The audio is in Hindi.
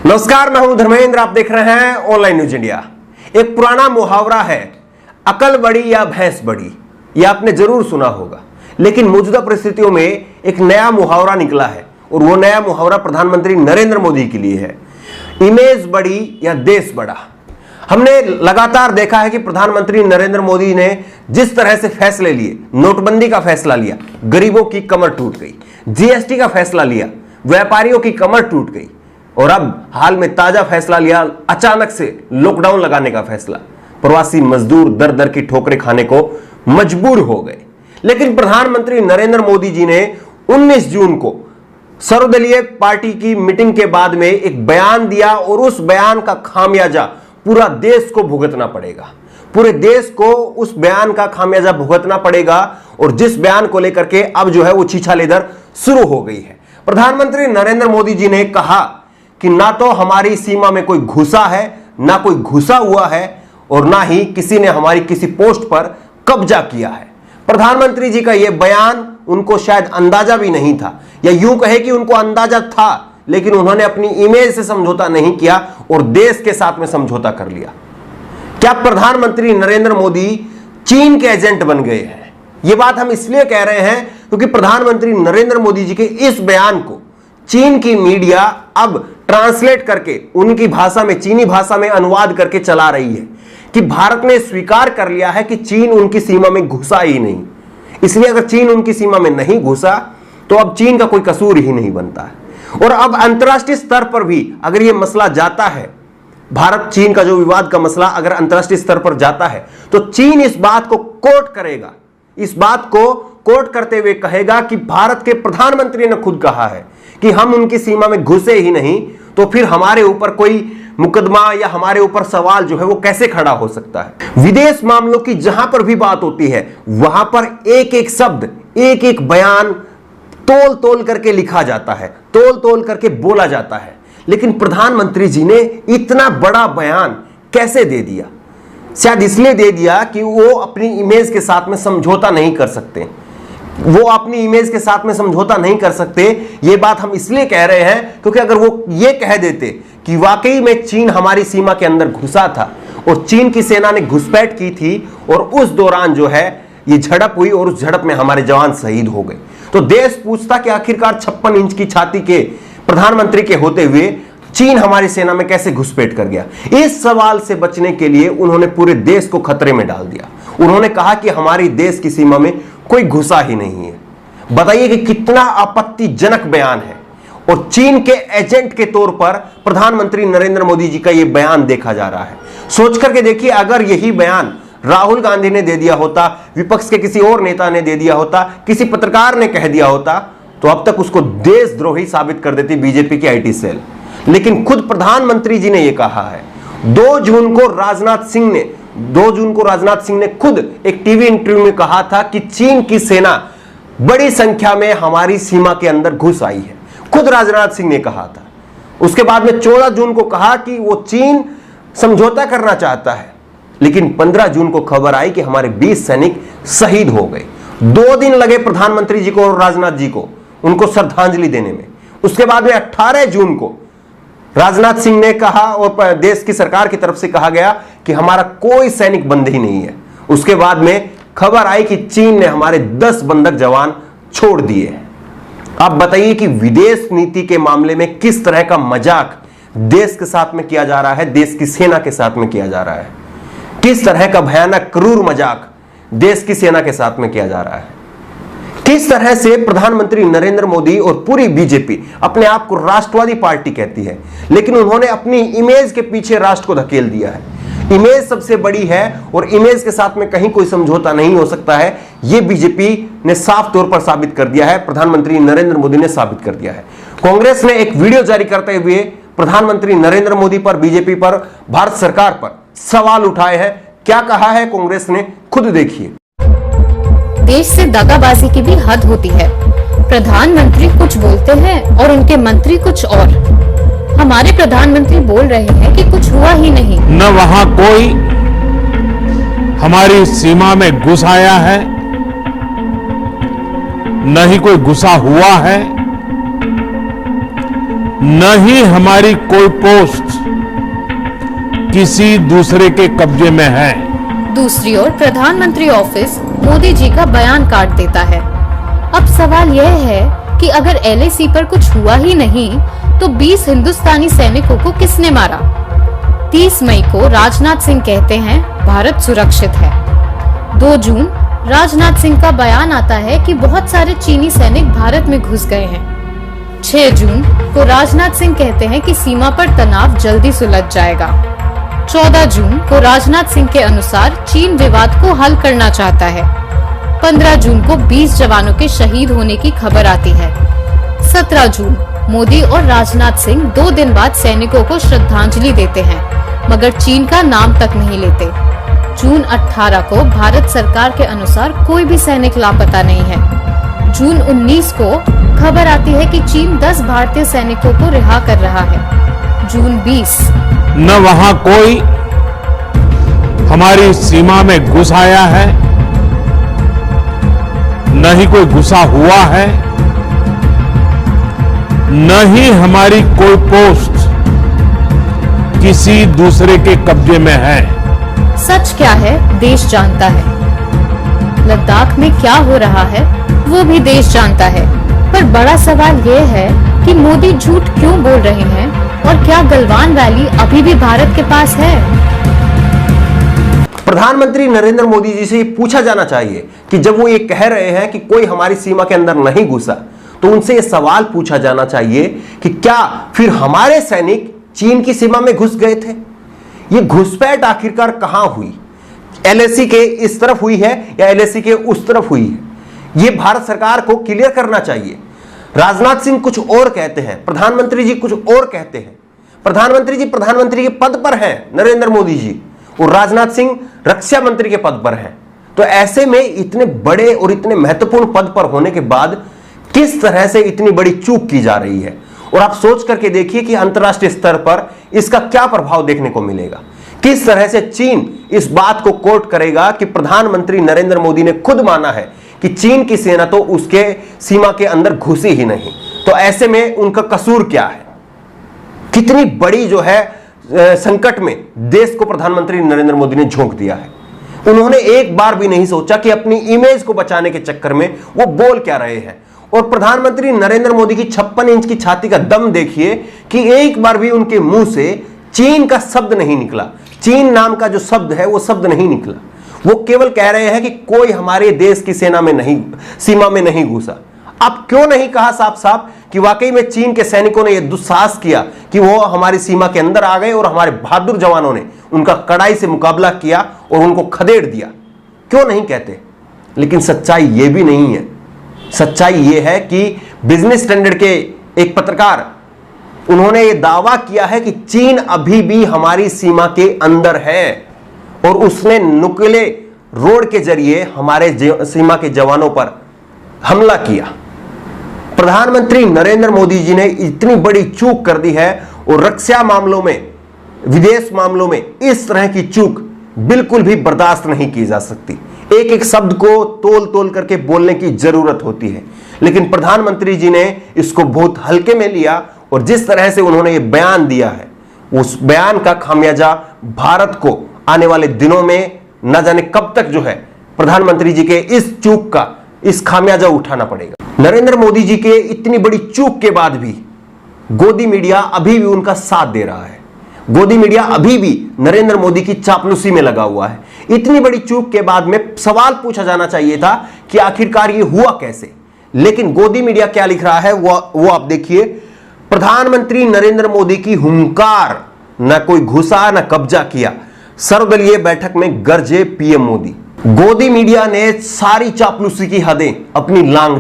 नमस्कार, मैं हूं धर्मेंद्र। आप देख रहे हैं ऑनलाइन न्यूज इंडिया। एक पुराना मुहावरा है, अकल बड़ी या भैंस बड़ी। यह आपने जरूर सुना होगा, लेकिन मौजूदा परिस्थितियों में एक नया मुहावरा निकला है और वो नया मुहावरा प्रधानमंत्री नरेंद्र मोदी के लिए है। इमेज बड़ी या देश बड़ा। हमने लगातार देखा है कि प्रधानमंत्री नरेंद्र मोदी ने जिस तरह से फैसले लिए, नोटबंदी का फैसला लिया, गरीबों की कमर टूट गई, जीएसटी का फैसला लिया, व्यापारियों की कमर टूट गई, और अब हाल में ताजा फैसला लिया, अचानक से लॉकडाउन लगाने का फैसला। प्रवासी मजदूर दर दर की ठोकरें खाने को मजबूर हो गए। लेकिन प्रधानमंत्री नरेंद्र मोदी जी ने 19 जून को सर्वदलीय पार्टी की मीटिंग के बाद में एक बयान दिया और उस बयान का खामियाजा पूरा देश को भुगतना पड़ेगा। पूरे देश को उस बयान का खामियाजा भुगतना पड़ेगा और जिस बयान को लेकर के अब जो है वो छीछालेदर शुरू हो गई है। प्रधानमंत्री नरेंद्र मोदी जी ने कहा कि ना तो हमारी सीमा में कोई घुसा है, ना कोई घुसा हुआ है, और ना ही किसी ने हमारी किसी पोस्ट पर कब्जा किया है। प्रधानमंत्री जी का यह बयान उनको शायद अंदाजा भी नहीं था, या यूं कहे कि उनको अंदाजा था, लेकिन उन्होंने अपनी इमेज से समझौता नहीं किया और देश के साथ में समझौता कर लिया। क्या प्रधानमंत्री नरेंद्र मोदी चीन के एजेंट बन गए हैं? यह बात हम इसलिए कह रहे हैं क्योंकि प्रधानमंत्री नरेंद्र मोदी जी के इस बयान को चीन की मीडिया अब ट्रांसलेट करके उनकी भाषा में, चीनी भाषा में अनुवाद करके चला रही है कि भारत ने स्वीकार कर लिया है कि चीन उनकी सीमा में घुसा ही नहीं। इसलिए अगर चीन उनकी सीमा में नहीं घुसा तो अब चीन का कोई कसूर ही नहीं बनता है। और अब अंतर्राष्ट्रीय स्तर पर भी अगर यह मसला जाता है, भारत चीन का जो विवाद का मसला अगर अंतर्राष्ट्रीय स्तर पर जाता है, तो चीन इस बात को कोट करेगा, इस बात को कोट करते हुए कहेगा कि भारत के प्रधानमंत्री ने खुद कहा है कि हम उनकी सीमा में घुसे ही नहीं, तो फिर हमारे ऊपर कोई मुकदमा या हमारे ऊपर सवाल जो है वो कैसे खड़ा हो सकता है। विदेश मामलों की जहां पर भी बात होती है, वहां पर एक एक शब्द, एक एक बयान तोल तोल करके लिखा जाता है, तोल तोल करके बोला जाता है। लेकिन प्रधानमंत्री जी ने इतना बड़ा बयान कैसे दे दिया? शायद इसलिए दे दिया कि वो अपनी इमेज के साथ में समझौता नहीं कर सकते। वो अपनी इमेज के साथ में समझौता नहीं कर सकते। ये बात हम इसलिए कह रहे हैं क्योंकि अगर वो ये कह देते कि वाकई में चीन हमारी सीमा के अंदर घुसा था और चीन की सेना ने घुसपैठ की थी और उस दौरान जो है ये झड़प हुई और उस झड़प में हमारे जवान शहीद हो गए, तो देश पूछता कि आखिरकार 56 इंच की छाती के प्रधानमंत्री के होते हुए चीन हमारी सेना में कैसे घुसपैठ कर गया। इस सवाल से बचने के लिए उन्होंने पूरे देश को खतरे में डाल दिया। उन्होंने कहा कि हमारी देश की सीमा में कोई घुसा ही नहीं है। बताइए कि कितना आपत्तिजनक बयान है। और चीन के एजेंट के तौर पर प्रधानमंत्री नरेंद्र मोदी जी का यह बयान देखा जा रहा है। सोच करके देखिए, अगर यही बयान राहुल गांधी ने दे दिया होता, विपक्ष के किसी और नेता ने दे दिया होता, किसी पत्रकार ने कह दिया होता, तो अब तक उसको देशद्रोही साबित कर देती बीजेपी की आईटी सेल। लेकिन खुद प्रधानमंत्री जी ने यह कहा है। 2 जून को राजनाथ सिंह ने खुद एक टीवी इंटरव्यू में कहा था कि चीन की सेना बड़ी संख्या में हमारी सीमा के अंदर घुस आई है। खुद राजनाथ सिंह ने कहा था। उसके बाद में 14 जून को कहा कि वो चीन समझौता करना चाहता है, लेकिन 15 जून को खबर आई कि हमारे 20 सैनिक शहीद हो गए। 2 दिन लगे प्रधानमंत्री जी को और राजनाथ जी को उनको श्रद्धांजलि देने में। उसके बाद में 18 जून को राजनाथ सिंह ने कहा और देश की सरकार की तरफ से कहा गया कि हमारा कोई सैनिक बंदी नहीं है। उसके बाद में खबर आई कि चीन ने हमारे 10 बंधक जवान छोड़ दिए हैं। आप बताइए कि विदेश नीति के मामले में किस तरह का मजाक देश के साथ में किया जा रहा है, देश की सेना के साथ में किया जा रहा है। किस तरह का भयानक क्रूर मजाक देश की सेना के साथ में किया जा रहा है। किस तरह से प्रधानमंत्री नरेंद्र मोदी और पूरी बीजेपी अपने आप को राष्ट्रवादी पार्टी कहती है, लेकिन उन्होंने अपनी इमेज के पीछे राष्ट्र को धकेल दिया है। इमेज सबसे बड़ी है और इमेज के साथ में कहीं कोई समझौता नहीं हो सकता है। यह बीजेपी ने साफ तौर पर साबित कर दिया है, प्रधानमंत्री नरेंद्र मोदी ने साबित कर दिया है। कांग्रेस ने एक वीडियो जारी करते हुए प्रधानमंत्री नरेंद्र मोदी पर, बीजेपी पर, भारत सरकार पर सवाल उठाए हैं। क्या कहा है कांग्रेस ने, खुद देखिए। देश से दगाबाजी की भी हद होती है। प्रधानमंत्री कुछ बोलते हैं और उनके मंत्री कुछ और। हमारे प्रधानमंत्री बोल रहे हैं कि कुछ हुआ ही नहीं। न वहां कोई हमारी सीमा में घुस आया है, न ही कोई घुसा हुआ है। न ही हमारी कोई पोस्ट किसी दूसरे के कब्जे में है। दूसरी ओर प्रधानमंत्री ऑफिस मोदी जी का बयान काट देता है। अब सवाल यह है कि अगर LAC पर कुछ हुआ ही नहीं तो 20 हिंदुस्तानी सैनिकों को किसने मारा? 30 मई को राजनाथ सिंह कहते हैं भारत सुरक्षित है। 2 जून राजनाथ सिंह का बयान आता है कि बहुत सारे चीनी सैनिक भारत में घुस गए हैं। 6 जून को राजनाथ सिंह कहते हैं कि सीमा पर तनाव जल्दी सुलझ जाएगा। 14 जून को राजनाथ सिंह के अनुसार चीन विवाद को हल करना चाहता है। 15 जून को 20 जवानों के शहीद होने की खबर आती है। 17 जून मोदी और राजनाथ सिंह 2 दिन बाद सैनिकों को श्रद्धांजलि देते हैं, मगर चीन का नाम तक नहीं लेते। जून 18 को भारत सरकार के अनुसार कोई भी सैनिक लापता नहीं है। जून 19 को खबर आती है कि चीन 10 भारतीय सैनिकों को रिहा कर रहा है। जून 20 न वहां कोई हमारी सीमा में घुस आया है, न ही कोई घुसा हुआ है, न ही हमारी कोई पोस्ट किसी दूसरे के कब्जे में है। सच क्या है देश जानता है। लद्दाख में क्या हो रहा है वो भी देश जानता है। पर बड़ा सवाल ये है कि मोदी झूठ क्यों बोल रहे हैं और क्या गलवान वैली अभी भी भारत के पास है? प्रधानमंत्री नरेंद्र मोदी जी से ये पूछा जाना चाहिए कि जब वो ये कह रहे हैं कि कोई हमारी सीमा के अंदर नहीं घुसा, तो उनसे ये सवाल पूछा जाना चाहिए कि क्या फिर हमारे सैनिक चीन की सीमा में घुस गए थे? ये घुसपैठ आखिरकार कहां हुई? LAC के इस तरफ हुई है या LAC के उस तरफ हुई है? ये भारत सरकार को क्लियर करना चाहिए। राजनाथ सिंह कुछ और कहते हैं, प्रधानमंत्री जी कुछ और कहते हैं। प्रधानमंत्री जी प्रधानमंत्री के पद पर हैं, नरेंद्र मोदी जी, और राजनाथ सिंह रक्षा मंत्री के पद पर हैं। तो ऐसे में इतने बड़े और इतने महत्वपूर्ण पद पर होने के बाद किस तरह से इतनी बड़ी चूक की जा रही है? और आप सोच करके देखिए कि अंतर्राष्ट्रीय स्तर पर इसका क्या प्रभाव देखने को मिलेगा। किस तरह से चीन इस बात को कोट करेगा कि प्रधानमंत्री नरेंद्र मोदी ने खुद माना है कि चीन की सेना तो उसके सीमा के अंदर घुसी ही नहीं। तो ऐसे में उनका कसूर क्या है? कितनी बड़ी जो है संकट में देश को प्रधानमंत्री नरेंद्र मोदी ने झोंक दिया है। उन्होंने एक बार भी नहीं सोचा कि अपनी इमेज को बचाने के चक्कर में वो बोल क्या रहे हैं। और प्रधानमंत्री नरेंद्र मोदी की 56 इंच की छाती का दम देखिए कि एक बार भी उनके मुंह से चीन का शब्द नहीं निकला। चीन नाम का जो शब्द है वो शब्द नहीं निकला। वो केवल कह रहे हैं कि कोई हमारे देश की सीमा में नहीं घुसा। अब क्यों नहीं कहा साफ साफ कि वाकई में चीन के सैनिकों ने यह दुस्साहस किया कि वो हमारी सीमा के अंदर आ गए और हमारे बहादुर जवानों ने उनका कड़ाई से मुकाबला किया और उनको खदेड़ दिया? क्यों नहीं कहते? लेकिन सच्चाई ये भी नहीं है। सच्चाई ये है कि बिजनेस स्टैंडर्ड के एक पत्रकार, उन्होंने ये दावा किया है कि चीन अभी भी हमारी सीमा के अंदर है और उसने नुकीले रोड के जरिए हमारे सीमा के जवानों पर हमला किया। प्रधानमंत्री नरेंद्र मोदी जी ने इतनी बड़ी चूक कर दी है और रक्षा मामलों में, विदेश मामलों में इस तरह की चूक बिल्कुल भी बर्दाश्त नहीं की जा सकती। एक एक शब्द को तोल तोल करके बोलने की जरूरत होती है, लेकिन प्रधानमंत्री जी ने इसको बहुत हल्के में लिया और जिस तरह से उन्होंने ये बयान दिया है, उस बयान का खामियाजा भारत को आने वाले दिनों में न जाने कब तक जो है प्रधानमंत्री जी के इस चूक का इस खामियाजा उठाना पड़ेगा। नरेंद्र मोदी जी के इतनी बड़ी चूक के बाद भी गोदी मीडिया अभी भी उनका साथ दे रहा है। गोदी मीडिया अभी भी नरेंद्र मोदी की चापलूसी में लगा हुआ है। इतनी बड़ी चूक के बाद में सवाल पूछा जाना चाहिए था कि आखिरकार ये हुआ कैसे। लेकिन गोदी मीडिया क्या लिख रहा है वो आप देखिए। प्रधानमंत्री नरेंद्र मोदी की हुंकार, न कोई घुसा न कब्जा किया, सर्वदलीय बैठक में गरजे पीएम मोदी। गोदी मीडिया ने सारी चापलूसी की हदें अपनी लांग